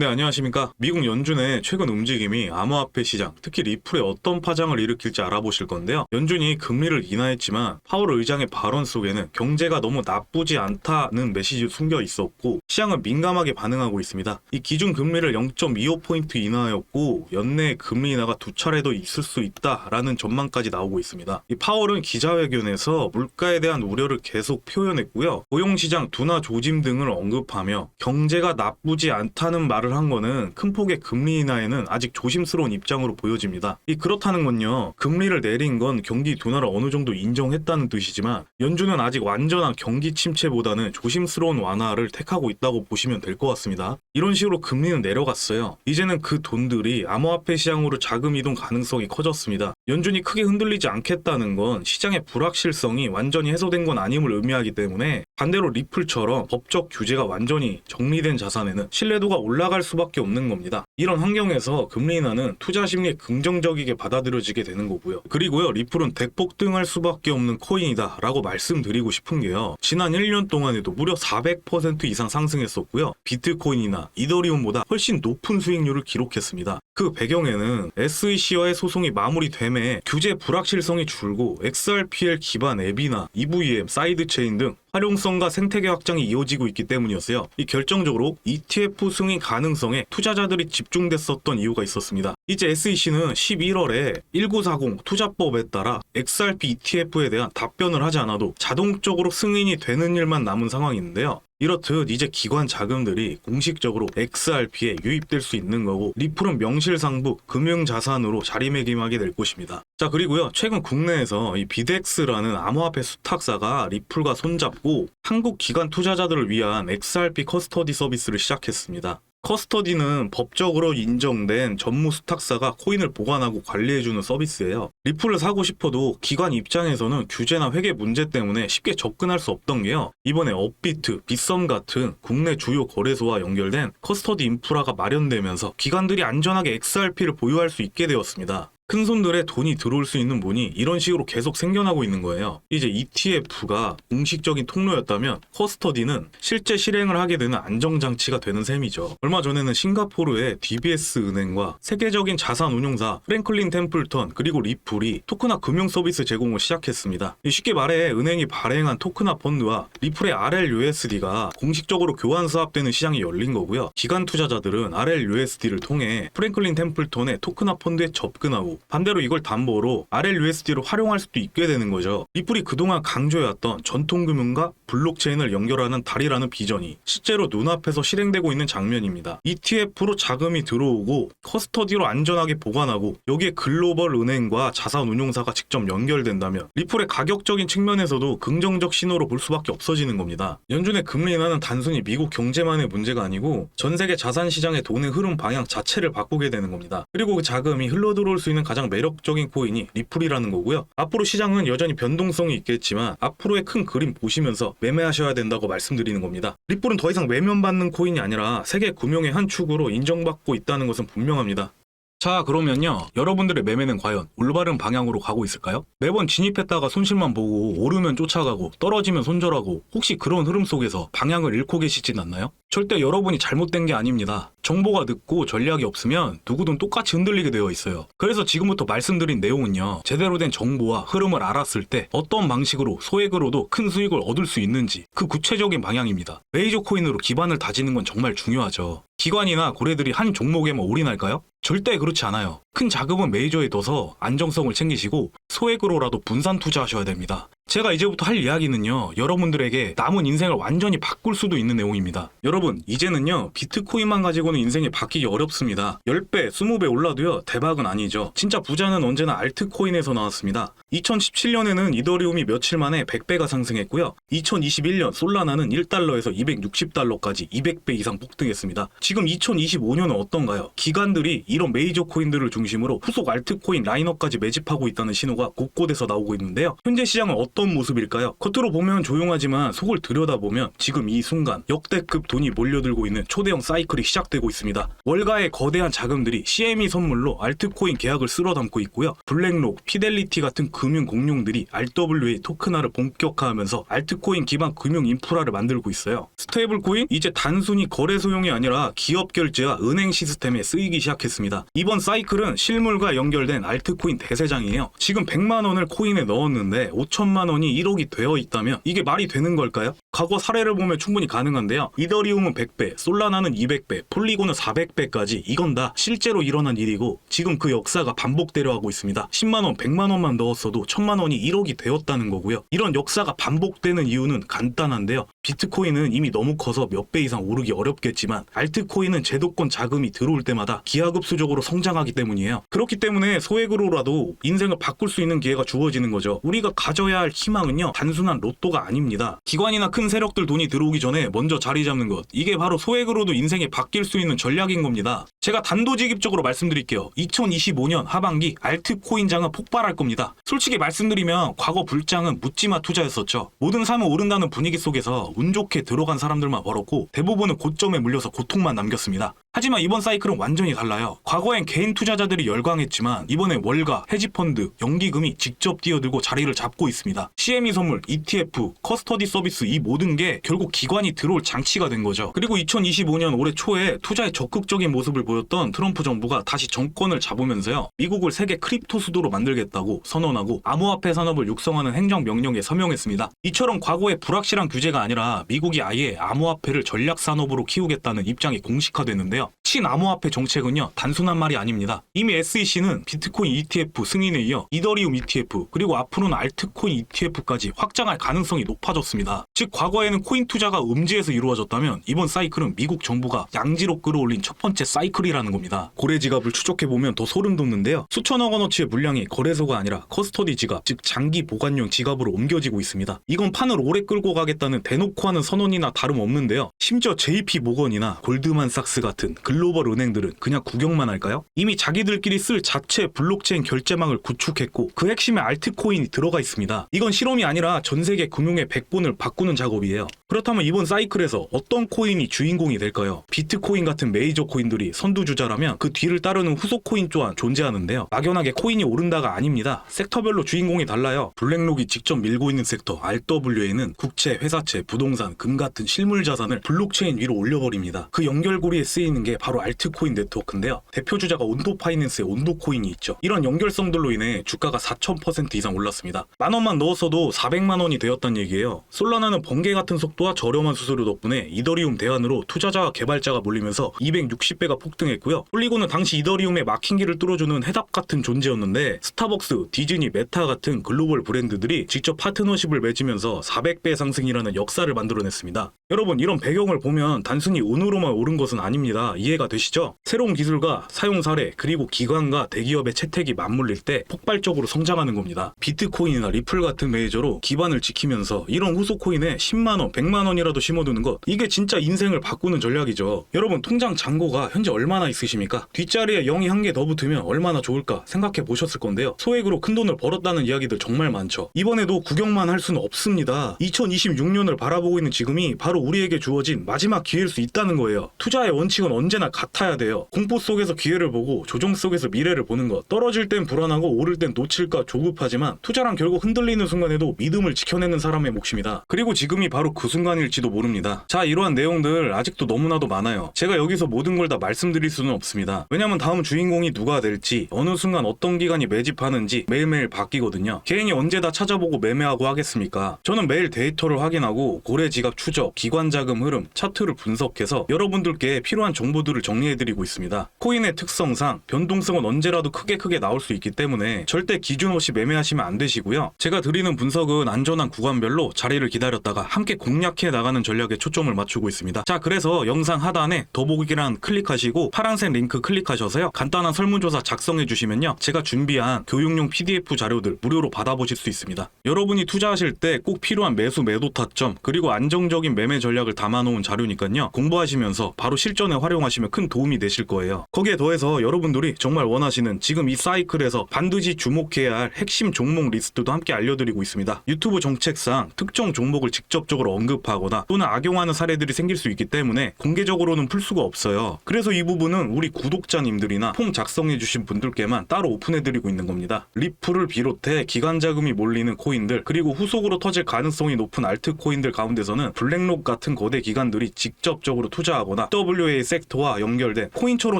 네, 안녕하십니까. 미국 연준의 최근 움직임이 암호화폐 시장, 특히 리플에 어떤 파장을 일으킬지 알아보실 건데요. 연준이 금리를 인하했지만 파월 의장의 발언 속에는 경제가 너무 나쁘지 않다는 메시지 숨겨 있었고 시장은 민감하게 반응하고 있습니다. 이 기준 금리를 0.25포인트 인하하였고 연내 금리 인하가 두 차례 더 있을 수 있다라는 전망까지 나오고 있습니다. 이 파월은 기자회견에서 물가에 대한 우려를 계속 표현했고요. 고용시장 둔화 조짐 등을 언급하며 경제가 나쁘지 않다는 말을 한 거는 큰 폭의 금리 인하에는 아직 조심스러운 입장으로 보여집니다. 그렇다는 건요, 금리를 내린 건 경기 둔화를 어느 정도 인정했다는 뜻이지만 연준은 아직 완전한 경기 침체보다는 조심스러운 완화를 택하고 있다고 보시면 될 것 같습니다. 이런 식으로 금리는 내려갔어요. 이제는 그 돈들이 암호화폐 시장으로 자금 이동 가능성이 커졌습니다. 연준이 크게 흔들리지 않겠다는 건 시장의 불확실성이 완전히 해소된 건 아님을 의미하기 때문에 반대로 리플처럼 법적 규제가 완전히 정리된 자산에는 신뢰도가 올라갈 수밖에 없는 겁니다. 이런 환경에서 금리 인하는 투자 심리에 긍정적이게 받아들여지게 되는 거고요. 그리고요, 리플은 대폭등할 수밖에 없는 코인이다 라고 말씀드리고 싶은 게요, 지난 1년 동안에도 무려 400% 이상 상승했었고요. 비트코인이나 이더리움보다 훨씬 높은 수익률을 기록했습니다. 그 배경에는 SEC와의 소송이 마무리됨에 규제 불확실성이 줄고 XRPL 기반 앱이나 EVM, 사이드체인 등 활용성과 생태계 확장이 이어지고 있기 때문이었어요. 이 결정적으로 ETF 승인 가능성에 투자자들이 집중됐었던 이유가 있었습니다. 이제 SEC는 11월에 1940 투자법에 따라 XRP ETF에 대한 답변을 하지 않아도 자동적으로 승인이 되는 일만 남은 상황인데요. 이렇듯 이제 기관 자금들이 공식적으로 XRP에 유입될 수 있는 거고 리플은 명실상부 금융자산으로 자리매김하게 될 것입니다. 자, 그리고요, 최근 국내에서 이 비덱스라는 암호화폐 수탁사가 리플과 손잡고 한국 기관 투자자들을 위한 XRP 커스터디 서비스를 시작했습니다. 커스터디는 법적으로 인정된 전무 수탁사가 코인을 보관하고 관리해주는 서비스예요. 리플을 사고 싶어도 기관 입장에서는 규제나 회계 문제 때문에 쉽게 접근할 수 없던 게요, 이번에 업비트, 빗썸 같은 국내 주요 거래소와 연결된 커스터디 인프라가 마련되면서 기관들이 안전하게 XRP를 보유할 수 있게 되었습니다. 큰 손들의 돈이 들어올 수 있는 문이 이런 식으로 계속 생겨나고 있는 거예요. 이제 ETF가 공식적인 통로였다면 커스터디는 실제 실행을 하게 되는 안정장치가 되는 셈이죠. 얼마 전에는 싱가포르의 DBS 은행과 세계적인 자산 운용사 프랭클린 템플턴 그리고 리플이 토크나 금융 서비스 제공을 시작했습니다. 쉽게 말해 은행이 발행한 토크나 펀드와 리플의 RLUSD가 공식적으로 교환 수합되는 시장이 열린 거고요. 기관 투자자들은 RLUSD를 통해 프랭클린 템플턴의 토크나 펀드에 접근하고 반대로 이걸 담보로 RLUSD로 활용할 수도 있게 되는 거죠. 리플이 그동안 강조해왔던 전통금융과 블록체인을 연결하는 다리라는 비전이 실제로 눈앞에서 실행되고 있는 장면입니다. ETF로 자금이 들어오고 커스터디로 안전하게 보관하고 여기에 글로벌 은행과 자산 운용사가 직접 연결된다면 리플의 가격적인 측면에서도 긍정적 신호로 볼 수밖에 없어지는 겁니다. 연준의 금리 인하는 단순히 미국 경제만의 문제가 아니고 전 세계 자산 시장의 돈의 흐름 방향 자체를 바꾸게 되는 겁니다. 그리고 그 자금이 흘러들어올 수 있는 가장 매력적인 코인이 리플이라는 거고요. 앞으로 시장은 여전히 변동성이 있겠지만 앞으로의 큰 그림 보시면서 매매하셔야 된다고 말씀드리는 겁니다. 리플은 더 이상 외면받는 코인이 아니라 세계 금융의 한 축으로 인정받고 있다는 것은 분명합니다. 자, 그러면요, 여러분들의 매매는 과연 올바른 방향으로 가고 있을까요? 매번 진입했다가 손실만 보고 오르면 쫓아가고 떨어지면 손절하고 혹시 그런 흐름 속에서 방향을 잃고 계시진 않나요? 절대 여러분이 잘못된 게 아닙니다. 정보가 늦고 전략이 없으면 누구든 똑같이 흔들리게 되어 있어요. 그래서 지금부터 말씀드린 내용은요, 제대로 된 정보와 흐름을 알았을 때 어떤 방식으로 소액으로도 큰 수익을 얻을 수 있는지 그 구체적인 방향입니다. 메이저 코인으로 기반을 다지는 건 정말 중요하죠. 기관이나 고래들이 한 종목에만 올인할까요? 절대 그렇지 않아요. 큰 자금은 메이저에 둬서 안정성을 챙기시고 소액으로라도 분산 투자하셔야 됩니다. 제가 이제부터 할 이야기는요, 여러분들에게 남은 인생을 완전히 바꿀 수도 있는 내용입니다. 여러분, 이제는요, 비트코인만 가지고는 인생이 바뀌기 어렵습니다. 10배, 20배 올라도요, 대박은 아니죠. 진짜 부자는 언제나 알트코인에서 나왔습니다. 2017년에는 이더리움이 며칠 만에 100배가 상승했고요. 2021년 솔라나는 1달러에서 260달러까지 200배 이상 폭등했습니다. 지금 2025년은 어떤가요? 기관들이 이런 메이저 코인들을 중심으로 후속 알트코인 라인업까지 매집하고 있다는 신호가 곳곳에서 나오고 있는데요. 현재 시장은 어떤 모습일까요? 겉으로 보면 조용하지만 속을 들여다보면 지금 이 순간 역대급 돈이 몰려들고 있는 초대형 사이클이 시작되고 있습니다. 월가의 거대한 자금들이 CME 선물로 알트코인 계약을 쓸어 담고 있고요. 블랙록, 피델리티 같은 금융 공룡들이 RWA 토큰화를 본격화하면서 알트코인 기반 금융 인프라를 만들고 있어요. 스테이블코인 이제 단순히 거래 소용이 아니라 기업 결제와 은행 시스템에 쓰이기 시작했습니다. 이번 사이클은 실물과 연결된 알트코인 대세장이에요. 지금 100만 원을 코인에 넣었는데 5천만 원이 1억이 되어 있다면 이게 말이 되는 걸까요? 과거 사례를 보면 충분히 가능한데요. 이더리움은 100배, 솔라나는 200배, 폴리곤은 400배까지 이건 다 실제로 일어난 일이고 지금 그 역사가 반복되려 하고 있습니다. 10만 원, 100만 원만 넣었어도 1000만 원이 1억이 되었다는 거고요. 이런 역사가 반복되는 이유는 간단한데요. 비트코인은 이미 너무 커서 몇 배 이상 오르기 어렵겠지만 알트코인은 제도권 자금이 들어올 때마다 기하급수적으로 성장하기 때문이에요. 그렇기 때문에 소액으로라도 인생을 바꿀 수 있는 기회가 주어지는 거죠. 우리가 가져야 할 희망은요, 단순한 로또가 아닙니다. 기관이나 큰 세력들 돈이 들어오기 전에 먼저 자리 잡는 것, 이게 바로 소액으로도 인생이 바뀔 수 있는 전략인 겁니다. 제가 단도직입적으로 말씀드릴게요. 2025년 하반기 알트코인장은 폭발할 겁니다. 솔직히 말씀드리면 과거 불장은 묻지마 투자였었죠. 모든 사면 오른다는 분위기 속에서 운 좋게 들어간 사람들만 벌었고 대부분은 고점에 물려서 고통만 남겼습니다. 하지만 이번 사이클은 완전히 달라요. 과거엔 개인 투자자들이 열광했지만 이번에 월가, 헤지펀드, 연기금이 직접 뛰어들고 자리를 잡고 있습니다. CME 선물, ETF, 커스터디 서비스 이 모든 게 결국 기관이 들어올 장치가 된 거죠. 그리고 2025년 올해 초에 투자에 적극적인 모습을 보였던 트럼프 정부가 다시 정권을 잡으면서요. 미국을 세계 크립토 수도로 만들겠다고 선언하고 암호화폐 산업을 육성하는 행정명령에 서명했습니다. 이처럼 과거의 불확실한 규제가 아니라 미국이 아예 암호화폐를 전략 산업으로 키우겠다는 입장이 공식화됐는데요. 친암호화폐 정책은요, 단순한 말이 아닙니다. 이미 SEC는 비트코인 ETF 승인에 이어 이더리움 ETF 그리고 앞으로는 알트코인 ETF까지 확장할 가능성이 높아졌습니다. 즉 과거에는 코인 투자가 음지에서 이루어졌다면 이번 사이클은 미국 정부가 양지로 끌어올린 첫 번째 사이클이라는 겁니다. 고래 지갑을 추적해보면 더 소름 돋는데요. 수천억 원어치의 물량이 거래소가 아니라 커스터디 지갑, 즉 장기 보관용 지갑으로 옮겨지고 있습니다. 이건 판을 오래 끌고 가겠다는 대놓고 하는 선언이나 다름없는데요. 심지어 JP 모건이나 골드만삭스 같은 글로벌 은행들은 그냥 구경만 할까요? 이미 자기들끼리 쓸 자체 블록체인 결제망을 구축했고 그 핵심에 알트코인이 들어가 있습니다. 이건 실험이 아니라 전 세계 금융의 백본을 바꾸는 작업이에요. 그렇다면 이번 사이클에서 어떤 코인이 주인공이 될까요? 비트코인 같은 메이저 코인들이 선두주자라면 그 뒤를 따르는 후속 코인 또한 존재하는데요. 막연하게 코인이 오른다가 아닙니다. 섹터별로 주인공이 달라요. 블랙록이 직접 밀고 있는 섹터 RWA는 국채, 회사채, 부동산, 금 같은 실물 자산을 블록체인 위로 올려버립니다. 그 연결고리에 쓰이는 게 바로 알트코인 네트워크인데요. 대표 주자가 온도 파이낸스의 온도 코인이 있죠. 이런 연결성들로 인해 주가가 4000% 이상 올랐습니다. 만원만 넣었어도 400만 원이 되었단 얘기예요. 솔라나는 번개 같은 속도와 저렴한 수수료 덕분에 이더리움 대안으로 투자자와 개발자가 몰리면서 260배가 폭등했고요. 폴리곤은 당시 이더리움의 막힌 길을 뚫어주는 해답 같은 존재였는데 스타벅스, 디즈니, 메타 같은 글로벌 브랜드들이 직접 파트너십을 맺으면서 400배 상승이라는 역사를 만들어냈습니다. 여러분, 이런 배경을 보면 단순히 운으로만 오른 것은 아닙니다. 이해가 되시죠? 새로운 기술과 사용 사례 그리고 기관과 대기업의 채택이 맞물릴 때 폭발적으로 성장하는 겁니다. 비트코인이나 리플 같은 메이저로 기반을 지키면서 이런 후속 코인에 10만원, 100만원이라도 심어두는 것, 이게 진짜 인생을 바꾸는 전략이죠. 여러분, 통장 잔고가 현재 얼마나 있으십니까? 뒷자리에 0이 한 개 더 붙으면 얼마나 좋을까 생각해 보셨을 건데요. 소액으로 큰 돈을 벌었다는 이야기들 정말 많죠. 이번에도 구경만 할 수는 없습니다. 2026년을 바라보고 있는 지금이 바로 우리에게 주어진 마지막 기회일 수 있다는 거예요. 투자의 원칙은 언제나 같아야 돼요. 공포 속에서 기회를 보고 조정 속에서 미래를 보는 것. 떨어질 땐 불안하고 오를 땐 놓칠까 조급하지만 투자란 결국 흔들리는 순간에도 믿음을 지켜내는 사람의 몫입니다. 그리고 지금이 바로 그 순간일지도 모릅니다. 자, 이러한 내용들 아직도 너무나도 많아요. 제가 여기서 모든 걸 다 말씀드릴 수는 없습니다. 왜냐면 다음 주인공이 누가 될지, 어느 순간 어떤 기관이 매집하는지 매일매일 바뀌거든요. 개인이 언제 다 찾아보고 매매하고 하겠습니까? 저는 매일 데이터를 확인하고 고래 지갑 추적, 기관 자금 흐름, 차트를 분석해서 여러분들께 필요한 정보들을 정리해드리고 있습니다. 코인의 특성상 변동성은 언제라도 크게 나올 수 있기 때문에 절대 기준 없이 매매하시면 안 되시고요. 제가 드리는 분석은 안전한 구간별로 자리를 기다렸다가 함께 공략해 나가는 전략에 초점을 맞추고 있습니다. 자, 그래서 영상 하단에 더보기란 클릭하시고 파란색 링크 클릭하셔서요. 간단한 설문조사 작성해 주시면요. 제가 준비한 교육용 PDF 자료들 무료로 받아보실 수 있습니다. 여러분이 투자하실 때 꼭 필요한 매수 매도 타점 그리고 안정적인 매매 전략을 담아놓은 자료니까요. 공부하시면서 바로 실전에 활용하시면 보시면 큰 도움이 되실 거예요. 거기에 더해서 여러분들이 정말 원하시는 지금 이 사이클에서 반드시 주목해야 할 핵심 종목 리스트도 함께 알려드리고 있습니다. 유튜브 정책상 특정 종목을 직접적으로 언급하거나 또는 악용하는 사례들이 생길 수 있기 때문에 공개적으로는 풀 수가 없어요. 그래서 이 부분은 우리 구독자님들이나 폼 작성해주신 분들께만 따로 오픈해드리고 있는 겁니다. 리플을 비롯해 기관 자금이 몰리는 코인들, 그리고 후속으로 터질 가능성이 높은 알트 코인들 가운데서는 블랙록 같은 거대 기관들이 직접적으로 투자하거나 WA 섹터와 연결된 코인처로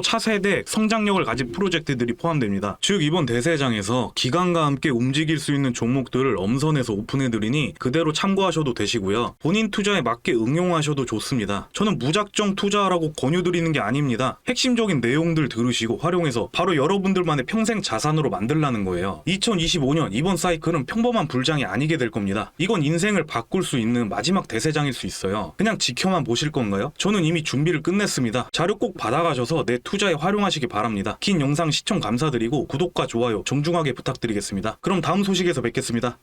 차세대 성장력을 가진 프로젝트들이 포함됩니다. 즉 이번 대세장에서 기관과 함께 움직일 수 있는 종목들을 엄선해서 오픈해드리니 그대로 참고하셔도 되시고요. 본인 투자에 맞게 응용하셔도 좋습니다. 저는 무작정 투자하라고 권유드리는 게 아닙니다. 핵심적인 내용들 들으시고 활용해서 바로 여러분들만의 평생 자산으로 만들라는 거예요. 2025년 이번 사이클은 평범한 불장이 아니게 될 겁니다. 이건 인생을 바꿀 수 있는 마지막 대세장일 수 있어요. 그냥 지켜만 보실 건가요? 저는 이미 준비를 끝냈습니다. 자료 꼭 받아가셔서 내 투자에 활용하시기 바랍니다. 긴 영상 시청 감사드리고 구독과 좋아요 정중하게 부탁드리겠습니다. 그럼 다음 소식에서 뵙겠습니다.